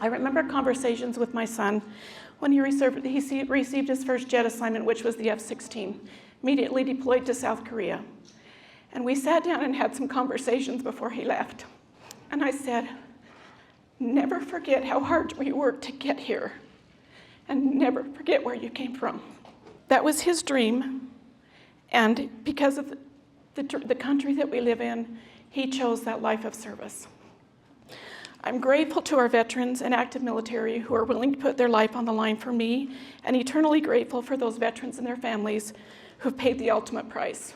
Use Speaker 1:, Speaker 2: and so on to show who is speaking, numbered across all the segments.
Speaker 1: I remember conversations with my son when he received his first jet assignment, which was the F-16, immediately deployed to South Korea. And we sat down and had some conversations before he left. And I said, never forget how hard we worked to get here, and never forget where you came from. That was his dream, and because of the country that we live in, he chose that life of service. I'm grateful to our veterans and active military who are willing to put their life on the line for me, and eternally grateful for those veterans and their families who've paid the ultimate price.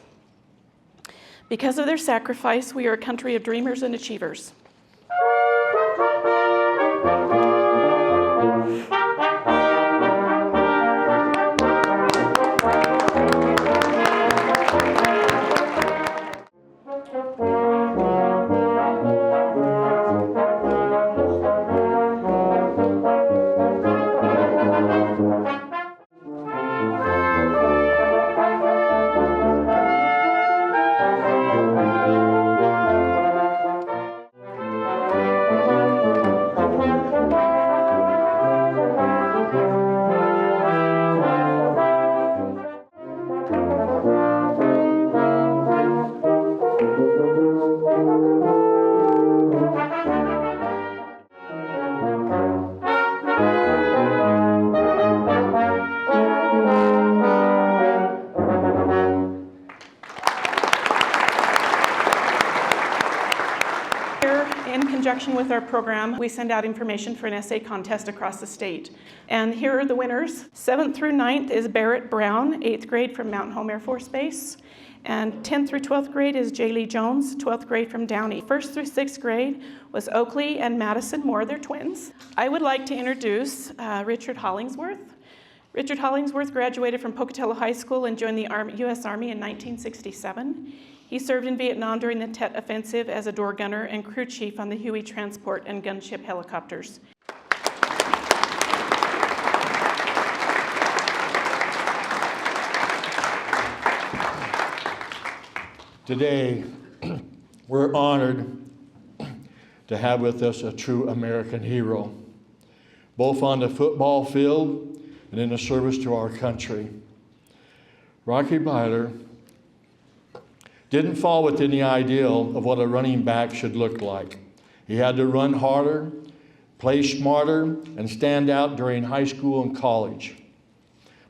Speaker 1: Because of their sacrifice, we are a country of dreamers and achievers. In conjunction with our program, we send out information for an essay contest across the state. And here are the winners. 7th through 9th is Barrett Brown, 8th grade from Mountain Home Air Force Base. And 10th through 12th grade is Jaylee Jones, 12th grade from Downey. 1st through 6th grade was Oakley and Madison Moore, they're twins. I would like to introduce Richard Hollingsworth. Richard Hollingsworth graduated from Pocatello High School and joined the U.S. Army in 1967. He served in Vietnam during the Tet Offensive as a door gunner and crew chief on the Huey transport and gunship helicopters.
Speaker 2: Today, we're honored to have with us a true American hero, both on the football field and in the service to our country. Rocky Bleiler didn't fall within the ideal of what a running back should look like. He had to run harder, play smarter, and stand out during high school and college.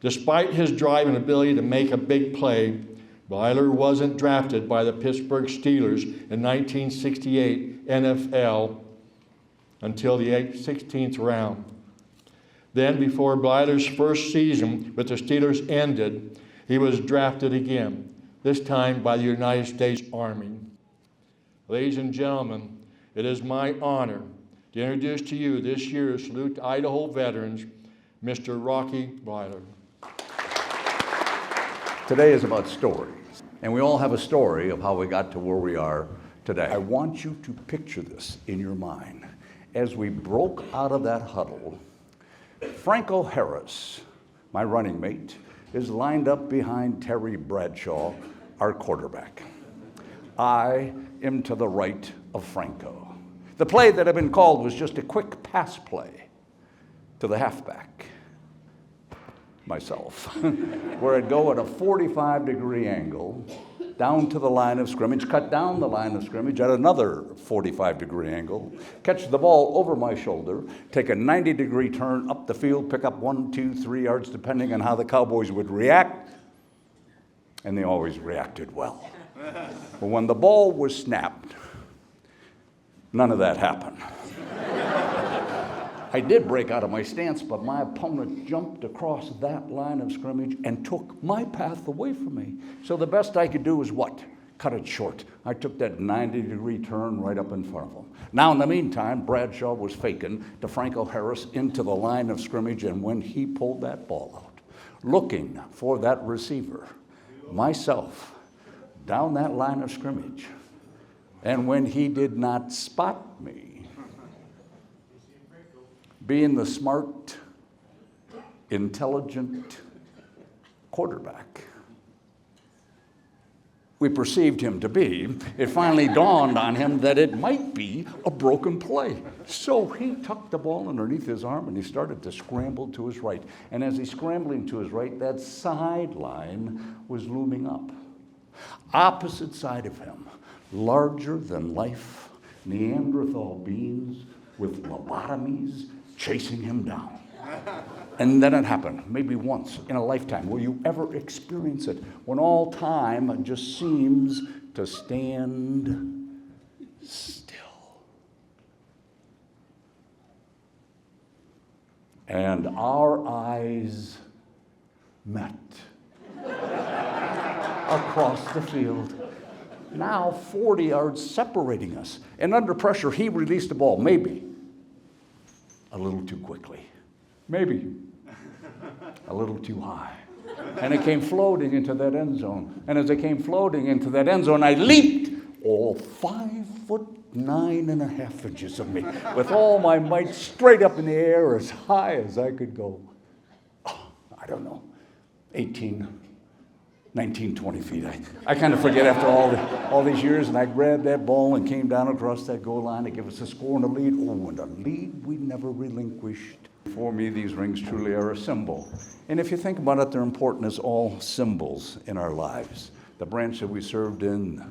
Speaker 2: Despite his drive and ability to make a big play, Bleiler wasn't drafted by the Pittsburgh Steelers in 1968 NFL until the 16th round. Then, before Bleiler's first season with the Steelers ended, he was drafted again, this time by the United States Army. Ladies and gentlemen, it is my honor to introduce to you this year's Salute to Idaho Veterans, Mr. Rocky Bleiler.
Speaker 3: Today is about stories, and we all have a story of how we got to where we are today. I want you to picture this in your mind. As we broke out of that huddle, Franco Harris, my running mate, is lined up behind Terry Bradshaw, our quarterback. I am to the right of Franco. The play that had been called was just a quick pass play to the halfback, myself, where I'd go at a 45-degree angle down to the line of scrimmage, cut down the line of scrimmage at another 45-degree angle, catch the ball over my shoulder, take a 90-degree turn up the field, pick up 1, 2, 3 yards, depending on how the Cowboys would react, and they always reacted well. But when the ball was snapped, none of that happened. I did break out of my stance, but my opponent jumped across that line of scrimmage and took my path away from me. So the best I could do was what? Cut it short. I took that 90-degree turn right up in front of him. Now, in the meantime, Bradshaw was faking to Franco Harris into the line of scrimmage, and when he pulled that ball out, looking for that receiver, myself, down that line of scrimmage, and when he did not spot me, being the smart, intelligent quarterback, we perceived him to be, it finally dawned on him that it might be a broken play. So he tucked the ball underneath his arm and he started to scramble to his right. And as he's scrambling to his right, that sideline was looming up. Opposite side of him, larger than life, Neanderthal beings with lobotomies chasing him down. And then it happened, maybe once in a lifetime. Will you ever experience it? When all time just seems to stand still. And our eyes met across the field. Now 40 yards separating us. And under pressure, he released the ball, maybe a little too quickly. Maybe a little too high. And it came floating into that end zone. And as it came floating into that end zone, I leaped all 5'9.5" of me with all my might straight up in the air as high as I could go. Oh, I don't know, 18, 19, 20 feet. I kind of forget after all these years, and I grabbed that ball and came down across that goal line to give us a score and a lead. Oh, and a lead we never relinquished. For me, these rings truly are a symbol. And if you think about it, they're important as all symbols in our lives. The branch that we served in,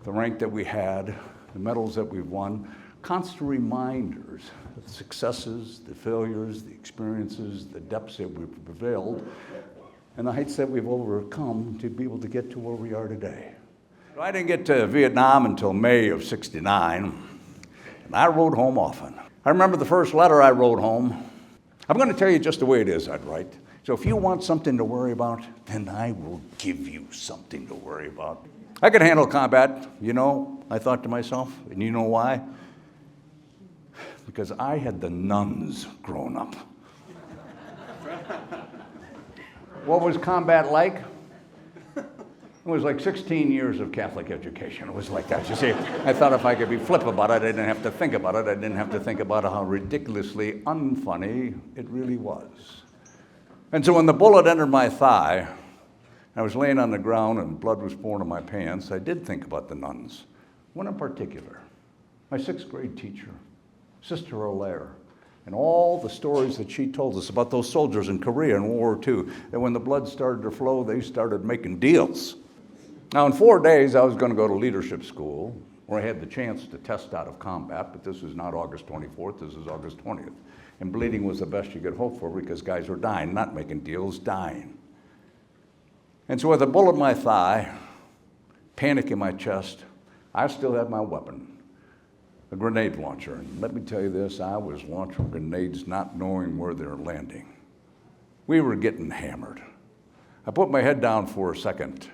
Speaker 3: the rank that we had, the medals that we've won, constant reminders of the successes, the failures, the experiences, the depths that we've prevailed, and the heights that we've overcome to be able to get to where we are today. I didn't get to Vietnam until May of '69, and I rode home often. I remember the first letter I wrote home. I'm going to tell you just the way it is, I'd write. So if you want something to worry about, then I will give you something to worry about. I could handle combat, I thought to myself, and you know why? Because I had the nuns grown up. What was combat like? It was like 16 years of Catholic education. It was like that. You see, I thought if I could be flip about it, I didn't have to think about it. I didn't have to think about how ridiculously unfunny it really was. And so when the bullet entered my thigh, I was laying on the ground and blood was pouring in my pants, I did think about the nuns. One in particular, my 6th grade teacher, Sister Allaire, and all the stories that she told us about those soldiers in Korea in World War II, that when the blood started to flow, they started making deals. Now, in 4 days, I was going to go to leadership school, where I had the chance to test out of combat, but this was not August 24th, this was August 20th. And bleeding was the best you could hope for because guys were dying, not making deals, dying. And so with a bullet in my thigh, panic in my chest, I still had my weapon, a grenade launcher. And let me tell you this, I was launching grenades not knowing where they were landing. We were getting hammered. I put my head down for a second,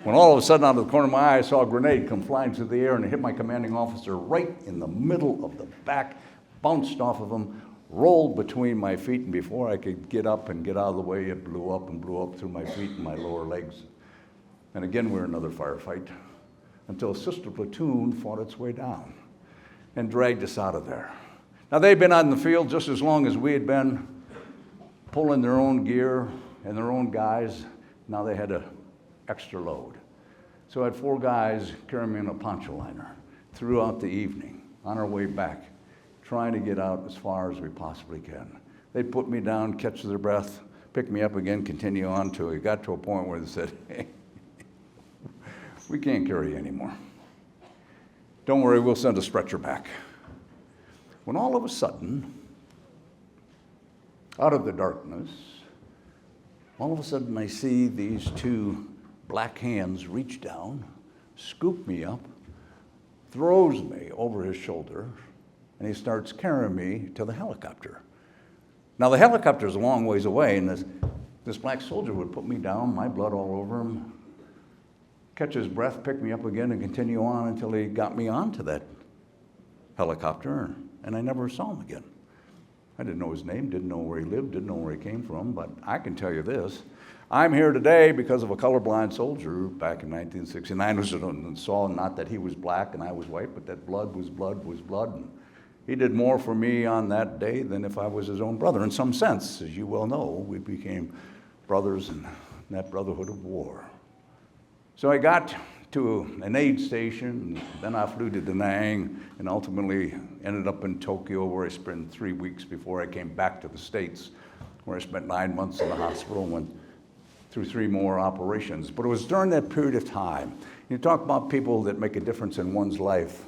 Speaker 3: when all of a sudden out of the corner of my eye, I saw a grenade come flying through the air and it hit my commanding officer right in the middle of the back, bounced off of him, rolled between my feet, and before I could get up and get out of the way, it blew up and blew up through my feet and my lower legs. And again, we were in another firefight until a sister platoon fought its way down and dragged us out of there. Now, they'd been on the field just as long as we had been, pulling their own gear and their own guys. Now they had an extra load. So I had 4 guys carrying me in a poncho liner throughout the evening on our way back, trying to get out as far as we possibly can. They'd put me down, catch their breath, pick me up again, continue on till we got to a point where they said, hey, we can't carry you anymore. Don't worry, we'll send a stretcher back. When all of a sudden, out of the darkness, all of a sudden I see these 2 black hands reach down, scoop me up, throws me over his shoulder, and he starts carrying me to the helicopter. Now the helicopter's a long ways away, and this black soldier would put me down, my blood all over him, catch his breath, pick me up again, and continue on until he got me onto that helicopter, and I never saw him again. I didn't know his name, didn't know where he lived, didn't know where he came from, but I can tell you this. I'm here today because of a colorblind soldier back in 1969 who saw not that he was black and I was white, but that blood was blood was blood. And he did more for me on that day than if I was his own brother. In some sense, as you well know, we became brothers in that brotherhood of war. So I got to an aid station, then I flew to Da Nang, and ultimately ended up in Tokyo, where I spent 3 weeks before I came back to the States, where I spent 9 months in the hospital and went through 3 more operations. But it was during that period of time. You talk about people that make a difference in one's life.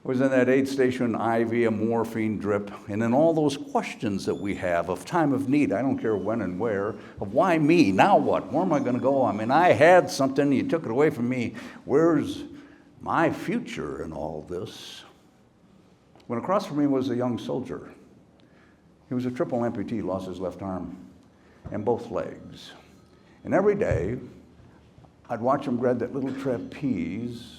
Speaker 3: I was in that aid station, IV, a morphine drip, and then all those questions that we have of time of need, I don't care when and where, of why me, now what, where am I gonna go? I mean, I had something, you took it away from me, where's my future in all this? When across from me was a young soldier. He was a triple amputee, lost his left arm and both legs. And every day, I'd watch him grab that little trapeze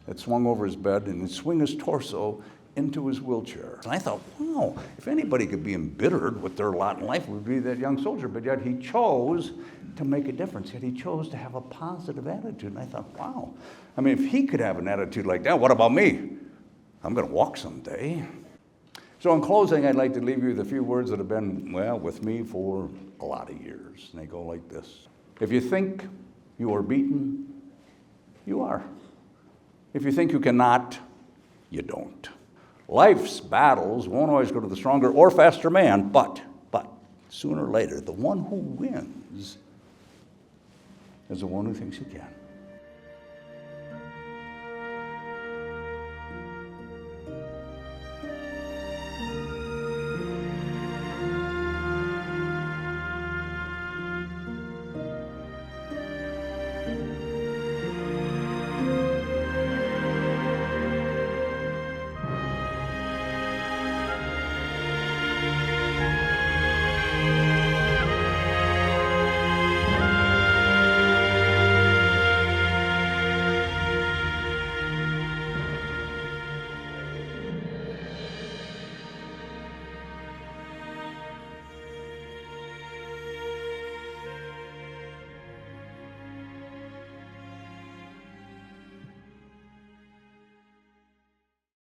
Speaker 3: that swung over his bed and he'd swing his torso into his wheelchair. And I thought, wow, if anybody could be embittered with their lot in life, it would be that young soldier. But yet he chose to make a difference. Yet he chose to have a positive attitude. And I thought, wow. I mean, if he could have an attitude like that, what about me? I'm going to walk someday. So in closing, I'd like to leave you with a few words that have been, well, with me for a lot of years. And they go like this. If you think you are beaten, you are. If you think you cannot, you don't. Life's battles won't always go to the stronger or faster man, but sooner or later, the one who wins is the one who thinks he can.